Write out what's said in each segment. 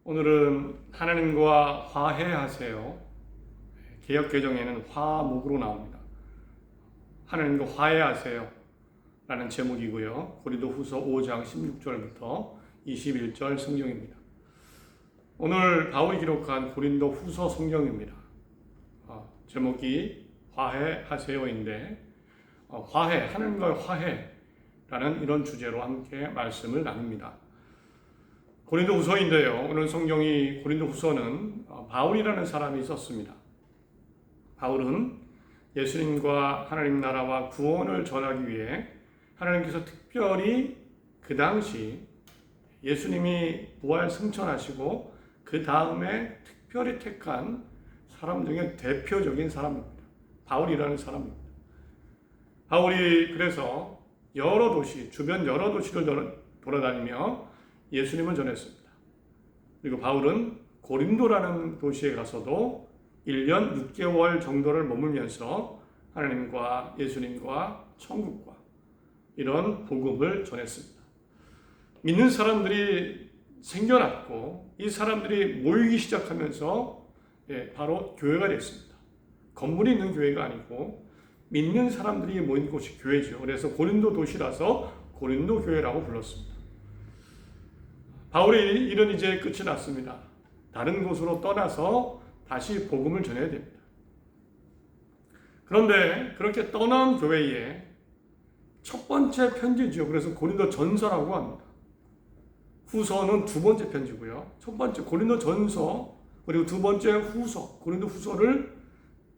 오늘은 하나님과 화해하세요. 개역개정에는 화목으로 나옵니다. 하나님과 화해하세요 라는 제목이고요. 고린도후서 5장 16절부터 21절 성경입니다. 오늘 바울이 기록한 고린도후서 성경입니다. 제목이 화해하세요인데 화해, 하나님과의 화해라는 이런 주제로 함께 말씀을 나눕니다. 고린도후서인데요. 오늘 성경이 고린도후서는 바울이라는 사람이 썼습니다. 바울은 예수님과 하나님 나라와 구원을 전하기 위해 하나님께서 특별히 그 당시 예수님이 부활 승천하시고 그 다음에 특별히 택한 사람 중에 대표적인 사람입니다. 바울이라는 사람입니다. 바울이 그래서 여러 도시, 주변 여러 도시를 돌아다니며 예수님을 전했습니다. 그리고 바울은 고린도라는 도시에 가서도 1년 6개월 정도를 머물면서 하나님과 예수님과 천국과 이런 복음을 전했습니다. 믿는 사람들이 생겨났고 이 사람들이 모이기 시작하면서 바로 교회가 됐습니다. 건물이 있는 교회가 아니고 믿는 사람들이 모인 곳이 교회죠. 그래서 고린도 도시라서 고린도 교회라고 불렀습니다. 바울의 일은 이제 끝이 났습니다. 다른 곳으로 떠나서 다시 복음을 전해야 됩니다. 그런데 그렇게 떠난 교회에 첫 번째 편지죠. 그래서 고린도 전서라고 합니다. 후서는 두 번째 편지고요. 첫 번째 고린도 전서 그리고 두 번째 후서 고린도 후서를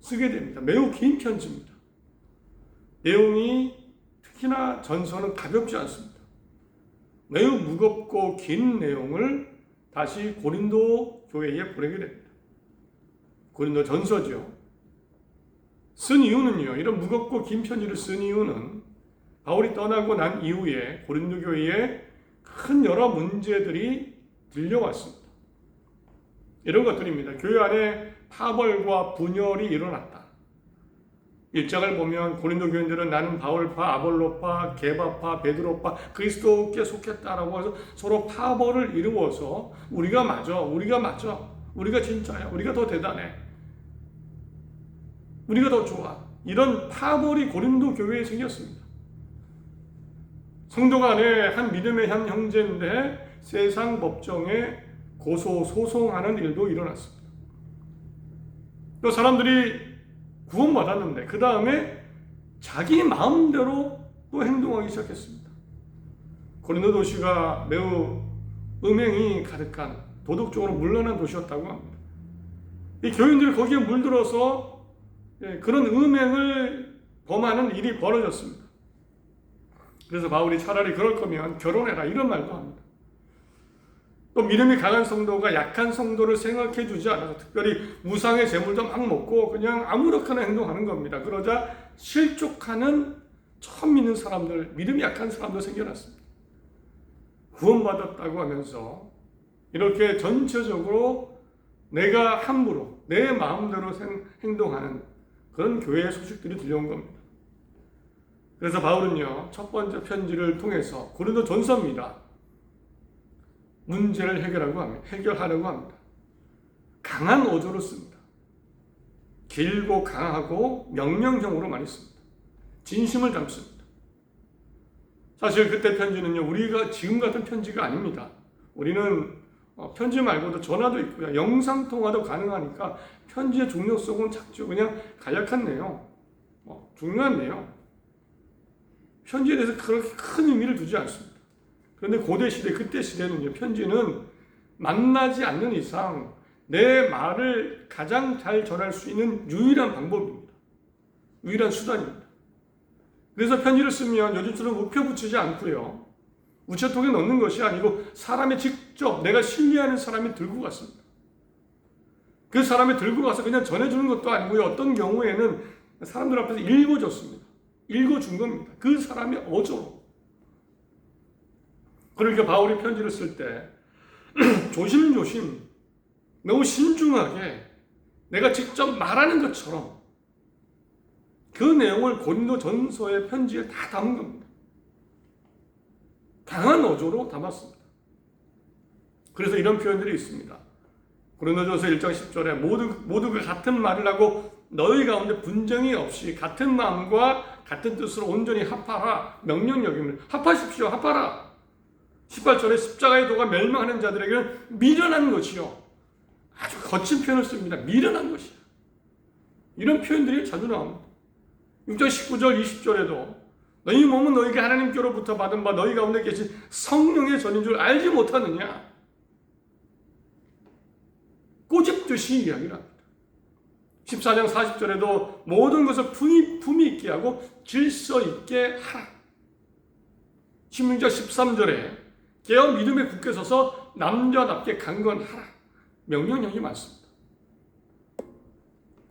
쓰게 됩니다. 매우 긴 편지입니다. 내용이 특히나 전서는 가볍지 않습니다. 매우 무겁고 긴 내용을 다시 고린도 교회에 보내게 됩니다. 고린도 전서죠. 쓴 이유는요. 이런 무겁고 긴 편지를 쓴 이유는 바울이 떠나고 난 이후에 고린도 교회에 큰 여러 문제들이 들려왔습니다. 이런 것들입니다. 교회 안에 파벌과 분열이 일어났다. 1장을 보면 고린도 교인들은 나는 바울파, 아볼로파, 게바파, 베드로파, 그리스도께 속했다라고 해서 서로 파벌을 이루어서 우리가 맞아, 우리가 진짜야, 우리가 더 대단해, 우리가 더 좋아. 이런 파벌이 고린도 교회에 생겼습니다. 성도 간에 한 믿음의 한 형제인데 세상 법정에 고소, 소송하는 일도 일어났습니다. 또 사람들이 구원받았는데 그 다음에 자기 마음대로 또 행동하기 시작했습니다. 고린도 도시가 매우 음행이 가득한 도덕적으로 문란한 도시였다고 합니다. 이 교인들이 거기에 물들어서 그런 음행을 범하는 일이 벌어졌습니다. 그래서 바울이 차라리 그럴 거면 결혼해라 이런 말도 합니다. 또 믿음이 강한 성도가 약한 성도를 생각해 주지 않아서 특별히 우상의 재물도 막 먹고 그냥 아무렇게나 행동하는 겁니다. 그러자 실족하는 처음 믿는 사람들, 믿음이 약한 사람도 생겨났습니다. 구원받았다고 하면서 이렇게 전체적으로 내가 함부로 내 마음대로 행동하는 그런 교회의 소식들이 들려온 겁니다. 그래서 바울은요, 첫 번째 편지를 통해서 고린도 전서입니다. 문제를 해결하려고 합니다. 강한 어조로 씁니다. 길고 강하고 명령형으로 많이 씁니다. 진심을 담습니다. 사실 그때 편지는요, 우리가 지금 같은 편지가 아닙니다. 우리는 편지 말고도 전화도 있고요, 영상통화도 가능하니까 편지의 중요성은 작죠. 그냥 간략한 내용, 중요한 내용. 편지에 대해서 그렇게 큰 의미를 두지 않습니다. 그런데 고대 시대, 그때 시대는요, 편지는 만나지 않는 이상 내 말을 가장 잘 전할 수 있는 유일한 방법입니다. 유일한 수단입니다. 그래서 편지를 쓰면 요즘처럼 우표 붙이지 않고요, 우체통에 넣는 것이 아니고 사람이 직접 내가 신뢰하는 사람이 들고 갔습니다. 그 사람이 들고 가서 그냥 전해주는 것도 아니고요, 어떤 경우에는 사람들 앞에서 읽어줬습니다. 읽어준 겁니다. 그 사람이 어조로. 그러니까 바울이 편지를 쓸 때 조심조심 매우 신중하게 내가 직접 말하는 것처럼 그 내용을 고린도 전서의 편지에 다 담은 겁니다. 강한 어조로 담았습니다. 그래서 이런 표현들이 있습니다. 고린도전서 1장 10절에 모두가 같은 말을 하고 너희 가운데 분쟁이 없이 같은 마음과 같은 뜻으로 온전히 합하라. 명령 여김을 합하십시오. 합하라. 18절에 십자가의 도가 멸망하는 자들에게는 미련한 것이요. 아주 거친 표현을 씁니다. 미련한 것이야. 이런 표현들이 자주 나옵니다. 6장 19절 20절에도 너희 몸은 너희에게 하나님께로부터 받은 바 너희 가운데 계신 성령의 전인 줄 알지 못하느냐. 꼬집듯이 이야기를 합니다. 14장 40절에도 모든 것을 품위 있게 하고 질서 있게 하라. 16장 13절에 깨어 믿음에 굳게 서서 남자답게 강건하라. 명령형이 많습니다.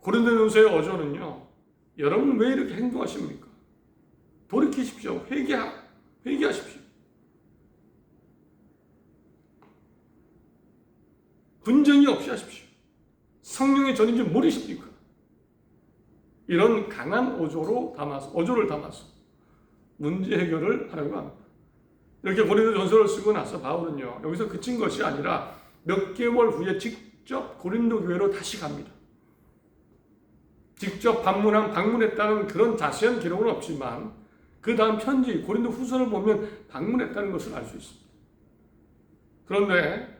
고린도전서의 어조는요. 여러분 왜 이렇게 행동하십니까? 돌이키십시오. 회개하십시오. 분쟁이 없이 하십시오. 성령의 전인 줄 모르십니까? 이런 강한 어조를 담아서 문제 해결을 하려고 합니다. 이렇게 고린도전서를 쓰고 나서 바울은요. 여기서 그친 것이 아니라 몇 개월 후에 직접 고린도 교회로 다시 갑니다. 직접 방문했다는 그런 자세한 기록은 없지만 그 다음 편지 고린도 후서를 보면 방문했다는 것을 알 수 있습니다. 그런데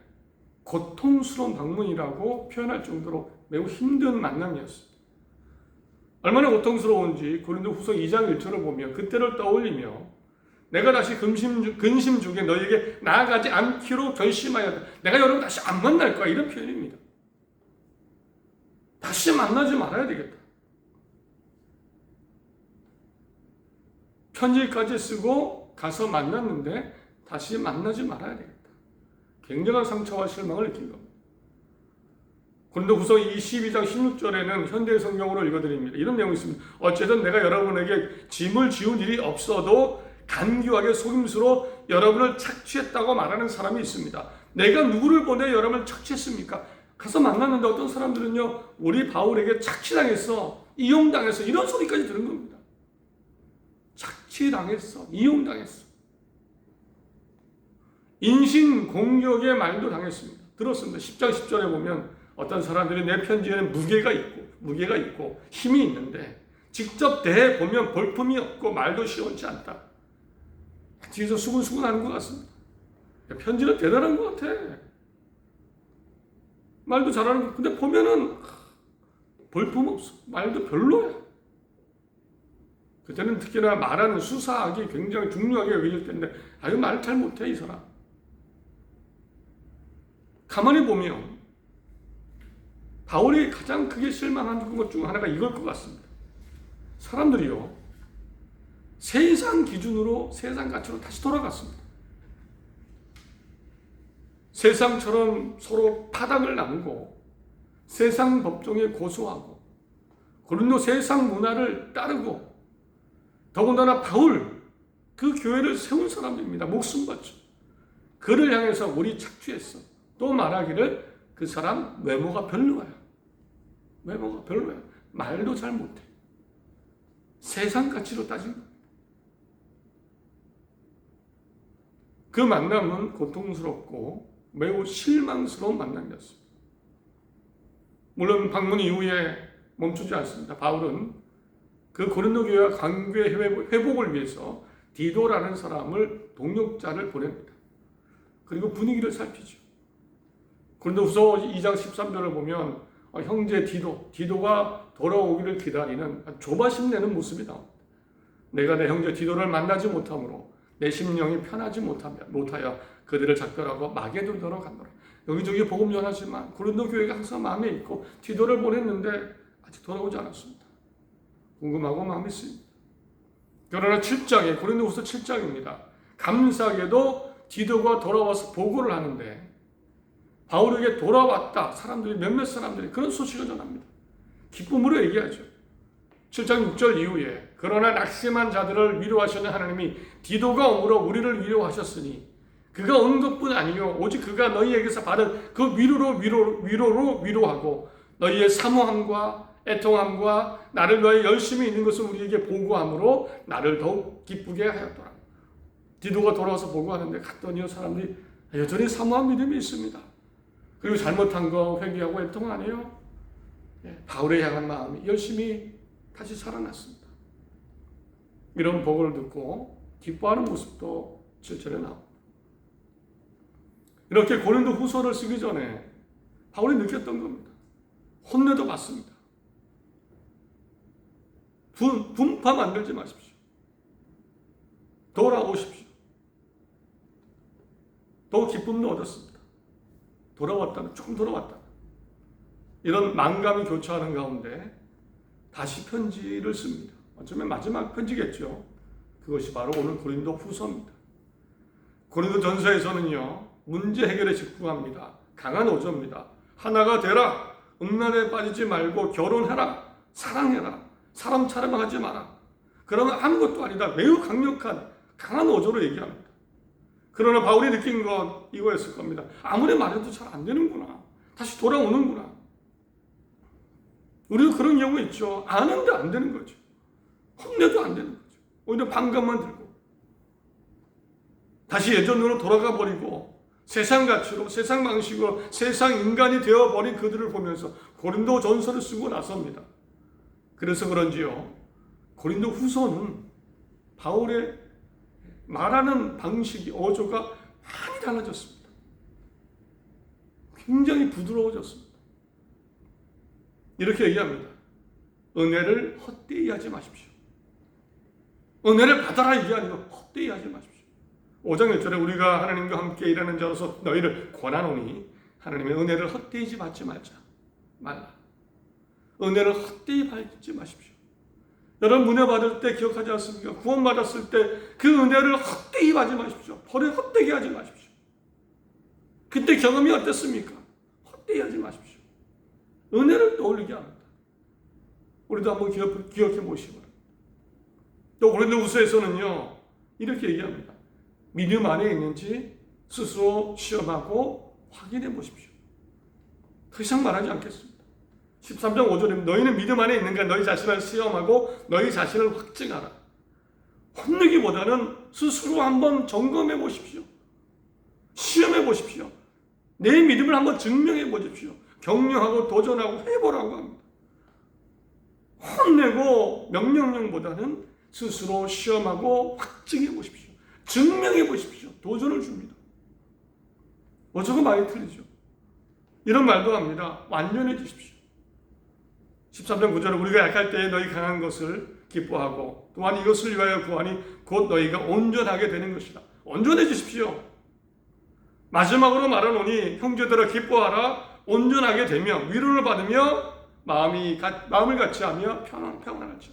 고통스러운 방문이라고 표현할 정도로 매우 힘든 만남이었습니다. 얼마나 고통스러운지 고린도 후서 2장 1절을 보면 그때를 떠올리며 내가 다시 근심 중에 너희에게 나아가지 않기로 결심하였다. 내가 여러분 다시 안 만날 거야. 이런 표현입니다. 다시 만나지 말아야 되겠다. 편지까지 쓰고 가서 만났는데 다시 만나지 말아야 되겠다. 굉장한 상처와 실망을 느낀 겁니다. 고린도후서 12장 16절에는 현대 성경으로 읽어드립니다. 이런 내용이 있습니다. 어쨌든 내가 여러분에게 짐을 지운 일이 없어도 간교하게 속임수로 여러분을 착취했다고 말하는 사람이 있습니다. 내가 누구를 보내 여러분을 착취했습니까? 가서 만났는데 어떤 사람들은요. 우리 바울에게 착취당했어. 이용당했어. 이런 소리까지 들은 겁니다. 착취당했어. 이용당했어. 인신공격의 말도 당했습니다. 들었습니다. 10장 10절에 보면 어떤 사람들이 내 편지에는 무게가 있고 힘이 있는데 직접 대해보면 볼품이 없고 말도 시원치 않다. 뒤에서 수근수근 하는 것 같습니다. 편지는 대단한 것 같아. 말도 잘하는 것 근데 보면은 볼품 없어. 말도 별로야. 그때는 특히나 말하는 수사학이 굉장히 중요하게 여겨질 텐데 아유 말 잘 못해 이 사람. 가만히 보면 바울이 가장 크게 실망한 것 중 하나가 이걸 것 같습니다. 사람들이요. 세상 기준으로 세상 가치로 다시 돌아갔습니다. 세상처럼 서로 파당을 나누고 세상 법정에 고소하고 고린도 세상 문화를 따르고 더군다나 바울 그 교회를 세운 사람입니다. 목숨 바쳐. 그를 향해서 우리 착취했어. 또 말하기를 그 사람 외모가 별로야. 외모가 별로야. 말도 잘 못해. 세상 가치로 따진 겁니다. 그 만남은 고통스럽고 매우 실망스러운 만남이었습니다. 물론 방문 이후에 멈추지 않습니다. 바울은 그 고린도 교회와 관계 회복을 위해서 디도라는 사람을 동역자를 보냅니다. 그리고 분위기를 살피죠. 고린도후서 2장 13절을 보면 형제 디도가 돌아오기를 기다리는 조바심 내는 모습이 나옵니다. 내가 내 형제 디도를 만나지 못함으로 내 심령이 편하지 못하여 그들을 작별하고 마게도냐로 간노라. 여기저기 복음 전하지만 고린도 교회가 항상 마음에 있고 디도를 보냈는데 아직 돌아오지 않았습니다. 궁금하고 마음이 쓰입니다. 그러나 7장에 고린도후서 7장입니다. 감사하게도 디도가 돌아와서 보고를 하는데 바울에게 돌아왔다. 몇몇 사람들이 그런 소식을 전합니다. 기쁨으로 얘기하죠. 7장 6절 이후에 그러나 낙심한 자들을 위로하시는 하나님이 디도가 옴으로 우리를 위로하셨으니 그가 온 것뿐 아니요 오직 그가 너희에게서 받은 그 위로로 위로하고 너희의 사모함과 애통함과 나를 위하여 열심히 있는 것을 우리에게 보고함으로 나를 더욱 기쁘게 하였더라. 디도가 돌아와서 보고하는데 갔더니 사람들이 여전히 사모한 믿음이 있습니다. 그리고 잘못한 거 회개하고 애통 안 해요. 바울을 향한 마음이 열심히 다시 살아났습니다. 이런 보고를 듣고 기뻐하는 모습도 7절에 나옵니다. 이렇게 고린도 후서를 쓰기 전에 바울이 느꼈던 겁니다. 혼내도 받습니다. 분파 만들지 마십시오. 돌아오십시오. 더 기쁨도 얻었습니다. 조금 돌아왔다. 이런 만감이 교차하는 가운데 다시 편지를 씁니다. 어쩌면 마지막 편지겠죠. 그것이 바로 오늘 고린도 후서입니다. 고린도 전서에서는요, 문제 해결에 집중합니다. 강한 어조입니다. 하나가 되라. 음란에 빠지지 말고 결혼해라. 사랑해라. 사람 차별하지 마라. 그러면 아무것도 아니다. 매우 강한 어조로 얘기합니다. 그러나 바울이 느낀 건 이거였을 겁니다. 아무리 말해도 잘 안 되는구나. 다시 돌아오는구나. 우리도 그런 경우 있죠. 아는데 안 되는 거죠. 혼내도 안 되는 거죠. 오히려 반감만 들고 다시 예전으로 돌아가 버리고 세상 가치로, 세상 방식으로, 세상 인간이 되어버린 그들을 보면서 고린도 전서를 쓰고 나섭니다. 그래서 그런지요, 고린도 후서는 바울의 말하는 방식이, 어조가 많이 달라졌습니다. 굉장히 부드러워졌습니다. 이렇게 얘기합니다. 은혜를 헛되이 하지 마십시오. 은혜를 받아라 이게 아니고 헛되이 하지 마십시오. 5장 1절에 우리가 하나님과 함께 일하는 자로서 너희를 권하노니 하나님의 은혜를 헛되이 받지 말라. 은혜를 헛되이 받지 마십시오. 여러분 은혜 받을 때 기억하지 않습니까? 구원 받았을 때 그 은혜를 헛되이 받지 마십시오. 헛되게 하지 마십시오. 그때 경험이 어땠습니까? 헛되이 하지 마십시오. 은혜를 떠올리게 합니다. 우리도 한번 기억해 보시기 바랍니다. 또 고린도 후서에서는요, 이렇게 얘기합니다. 믿음 안에 있는지 스스로 시험하고 확인해 보십시오. 더 이상 말하지 않겠습니다. 13장 5절에 너희는 믿음 안에 있는가 너희 자신을 시험하고 너희 자신을 확증하라. 혼내기보다는 스스로 한번 점검해 보십시오. 시험해 보십시오. 내 믿음을 한번 증명해 보십시오. 격려하고 도전하고 해보라고 합니다. 혼내고 명령령보다는 스스로 시험하고 확증해 보십시오. 증명해 보십시오. 도전을 줍니다. 어저가 많이 틀리죠. 이런 말도 합니다. 완전해 주십시오. 13장 9절에 우리가 약할 때에 너희 강한 것을 기뻐하고 또한 이것을 위하여 구하니 곧 너희가 온전하게 되는 것이다. 온전해 주십시오. 마지막으로 말하노니 형제들아 기뻐하라. 온전하게 되며 위로를 받으며 마음을 같이 하며 평안하죠.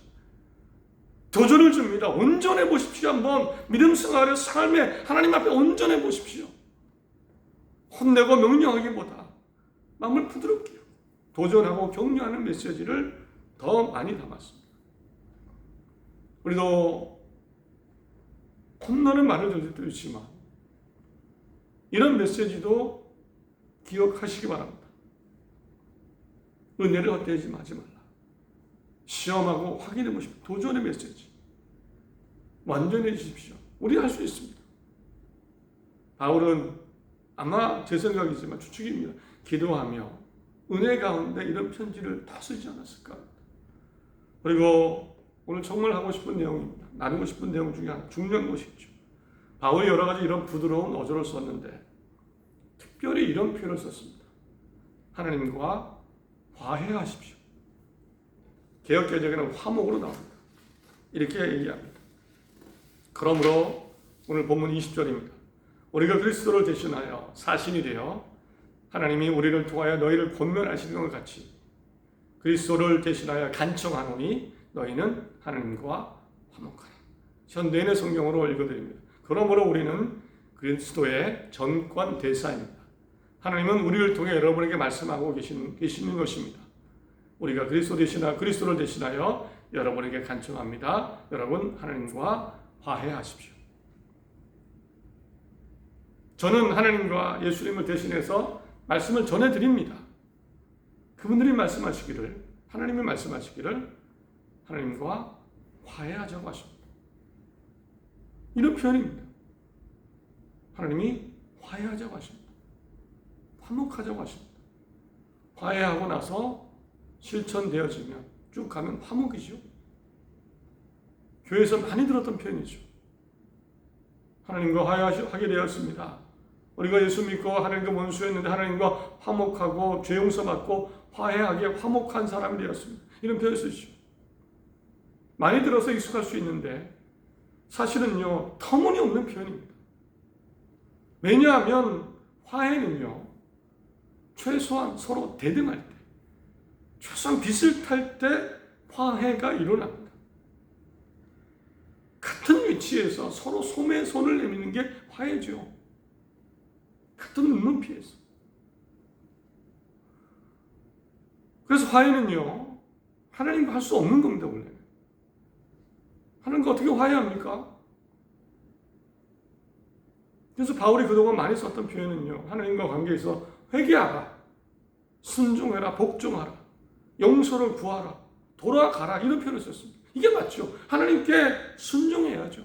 도전을 줍니다. 온전해 보십시오. 한번 믿음 생활의 삶에 하나님 앞에 온전해 보십시오. 혼내고 명령하기보다 마음을 부드럽게 도전하고 격려하는 메시지를 더 많이 담았습니다. 우리도 혼나는 말을 들을 수 있지만 이런 메시지도 기억하시기 바랍니다. 은혜를 헛되이 하지 말라. 시험하고 확인해 보십시오. 도전의 메시지. 완전해 주십시오. 우리 할 수 있습니다. 바울은 아마 제 생각이지만 추측입니다. 기도하며 은혜 가운데 이런 편지를 다 쓰지 않았을까. 그리고 오늘 정말 하고 싶은 내용입니다. 나누고 싶은 내용 중에 하나 중요한 것이 있죠. 바울이 여러 가지 이런 부드러운 어조를 썼는데 특별히 이런 표현을 썼습니다. 하나님과 화해하십시오. 개역개정에는 화목으로 나옵니다. 이렇게 얘기합니다. 그러므로 오늘 본문 20절입니다. 우리가 그리스도를 대신하여 사신이 되어 하나님이 우리를 통하여 너희를 권면하시는 것 같이 그리스도를 대신하여 간청하노니 너희는 하나님과 화목하라. 전 내내 성경으로 읽어드립니다. 그러므로 우리는 그리스도의 전권 대사입니다. 하나님은 우리를 통해 여러분에게 말씀하고 계시는 것입니다. 우리가 그리스도를 대신하여 여러분에게 간청합니다. 여러분 하나님과 화해하십시오. 저는 하나님과 예수님을 대신해서 말씀을 전해드립니다. 그분들이 말씀하시기를, 하나님이 말씀하시기를 하나님과 화해하자고 하십니다. 이런 표현입니다. 하나님이 화해하자고 하십니다. 화목하자고 하십니다. 화해하고 나서 실천되어지면 쭉 가면 화목이죠. 교회에서 많이 들었던 표현이죠. 하나님과 화해하게 되었습니다. 우리가 예수 믿고 하나님과 원수였는데 하나님과 화목하고 죄 용서받고 화해하게 화목한 사람이 되었습니다. 이런 표현을 쓰시죠. 많이 들어서 익숙할 수 있는데 사실은요, 터무니없는 표현입니다. 왜냐하면 화해는요, 최소한 서로 대등할 때, 최소한 비슷할 때 화해가 일어납니다. 같은 위치에서 서로 손에 손을 내미는 게 화해죠. 같은 눈높이에서. 그래서 화해는요, 하나님과 할 수 없는 겁니다, 원래. 하나님과 어떻게 화해합니까? 그래서 바울이 그동안 많이 썼던 표현은요, 하나님과 관계에서 회개하라, 순종해라, 복종하라, 용서를 구하라, 돌아가라, 이런 표현을 썼습니다. 이게 맞죠. 하나님께 순종해야죠.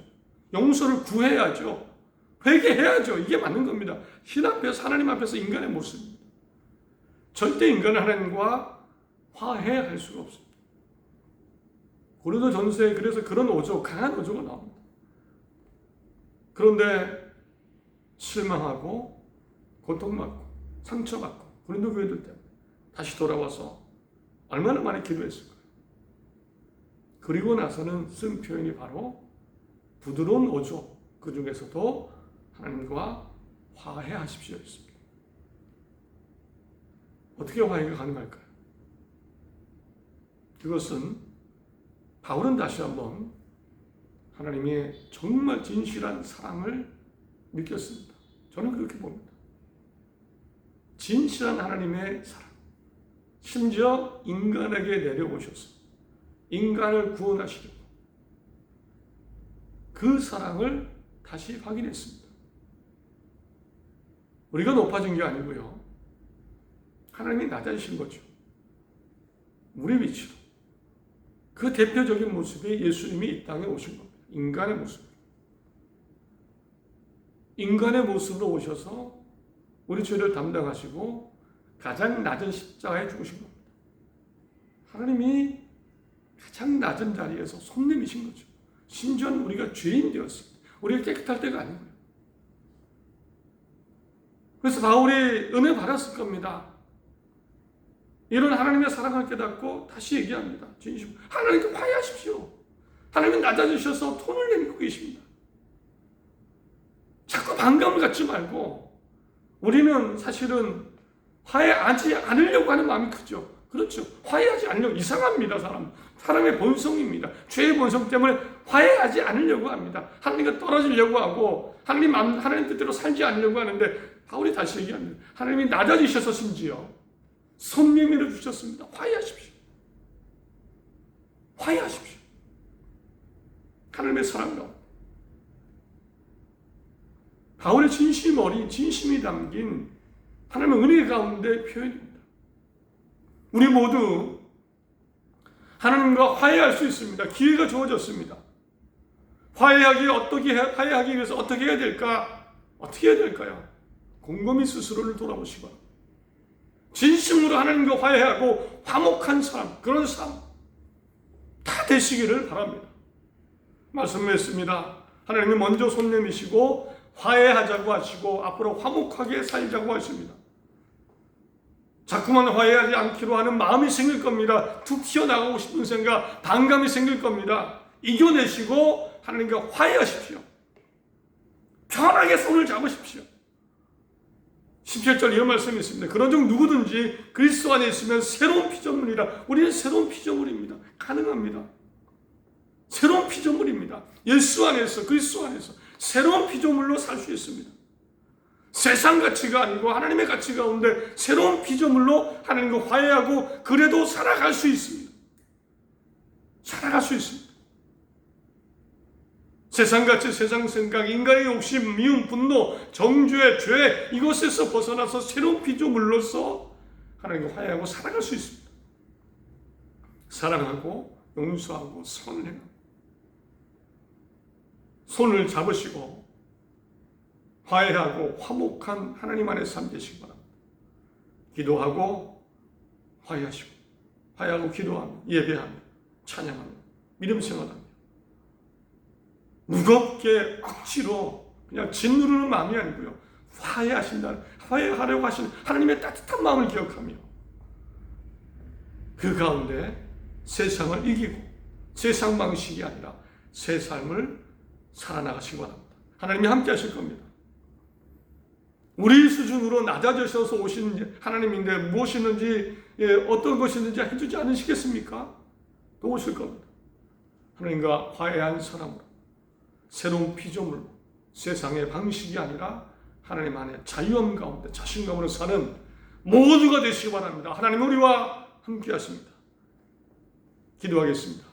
용서를 구해야죠. 회개해야죠. 이게 맞는 겁니다. 신 앞에서, 하나님 앞에서 인간의 모습입니다. 절대 인간은 하나님과 화해할 수가 없습니다. 고린도 전서에 그래서 그런 오조, 강한 오조가 나옵니다. 그런데 실망하고 고통받고 상처받고 고린도 교회들 때문에 다시 돌아와서 얼마나 많이 기도했을까요? 그리고 나서는 쓴 표현이 바로 부드러운 오조, 그 중에서도 하나님과 화해하십시오 했습니다. 어떻게 화해가 가능할까요? 그것은 바울은 다시 한번 하나님의 정말 진실한 사랑을 느꼈습니다. 저는 그렇게 봅니다. 진실한 하나님의 사랑, 심지어 인간에게 내려오셔서 인간을 구원하시려고 그 사랑을 다시 확인했습니다. 우리가 높아진 게 아니고요, 하나님이 낮아지신 거죠. 우리 위치로. 그 대표적인 모습이 예수님이 이 땅에 오신 겁니다. 인간의 모습. 인간의 모습으로 오셔서 우리 죄를 담당하시고 가장 낮은 십자가에 죽으신 겁니다. 하나님이 가장 낮은 자리에서 손 내미신 거죠. 심지어 우리가 죄인 되었습니다. 우리가 깨끗할 때가 아니고요. 그래서 바울이 은혜 받았을 겁니다. 이런 하나님의 사랑을 깨닫고 다시 얘기합니다. 진심. 하나님께 화해하십시오. 하나님은 낮아지셔서 손을 내밀고 계십니다. 자꾸 반감을 갖지 말고, 우리는 사실은 화해하지 않으려고 하는 마음이 크죠. 그렇죠. 화해하지 않으려고, 이상합니다, 사람의 본성입니다. 죄의 본성 때문에 화해하지 않으려고 합니다. 하나님과 떨어지려고 하고, 하나님 뜻대로 살지 않으려고 하는데, 바울이 다시 얘기합니다. 하나님이 낮아지셔서 심지어 손 내밀어 주셨습니다. 화해하십시오. 화해하십시오. 하나님의 사랑 가운데. 바울의 진심이 담긴 하나님의 은혜 가운데 표현입니다. 우리 모두 하나님과 화해할 수 있습니다. 기회가 주어졌습니다. 화해하기 위해서 어떻게 해야 될까? 어떻게 해야 될까요? 곰곰이 스스로를 돌아보시고 진심으로 하나님과 화해하고 화목한 삶, 그런 삶 다 되시기를 바랍니다. 말씀했습니다. 하나님이 먼저 손 내미시고 화해하자고 하시고 앞으로 화목하게 살자고 하십니다. 자꾸만 화해하지 않기로 하는 마음이 생길 겁니다. 툭 튀어나가고 싶은 생각, 반감이 생길 겁니다. 이겨내시고 하나님과 화해하십시오. 편하게 손을 잡으십시오. 17절 이런 말씀이 있습니다. 그런즉 누구든지 그리스도 안에 있으면 새로운 피조물이라. 우리는 새로운 피조물입니다. 가능합니다. 새로운 피조물입니다. 예수 안에서, 그리스도 안에서 새로운 피조물로 살 수 있습니다. 세상 가치가 아니고 하나님의 가치 가운데 새로운 피조물로 하나님과 화해하고 그래도 살아갈 수 있습니다. 살아갈 수 있습니다. 세상 가치, 세상 생각, 인간의 욕심, 미움, 분노, 정죄, 죄, 이것에서 벗어나서 새로운 피조물로서 하나님과 화해하고 살아갈 수 있습니다. 사랑하고 용서하고 선행하고 손을 잡으시고 화해하고 화목한 하나님 안에 삶 되시기 바랍니다. 기도하고 화해하시고, 화해하고 기도하며 예배하며 찬양하며 믿음 생활하며, 무겁게 억지로 그냥 짓누르는 마음이 아니고요, 화해하려고 하시는 하나님의 따뜻한 마음을 기억하며 그 가운데 세상을 이기고 세상 방식이 아니라 새 삶을 살아나가시기 바랍니다. 하나님이 함께 하실 겁니다. 우리 수준으로 낮아지셔서 오신 하나님인데 무엇이든지 어떤 것이든지 해주지 않으시겠습니까? 또 오실 겁니다. 하나님과 화해한 사람으로, 새로운 피조물로, 세상의 방식이 아니라 하나님 안에 자유함 가운데 자신감으로 사는 모두가 되시기 바랍니다. 하나님 우리와 함께 하십니다. 기도하겠습니다.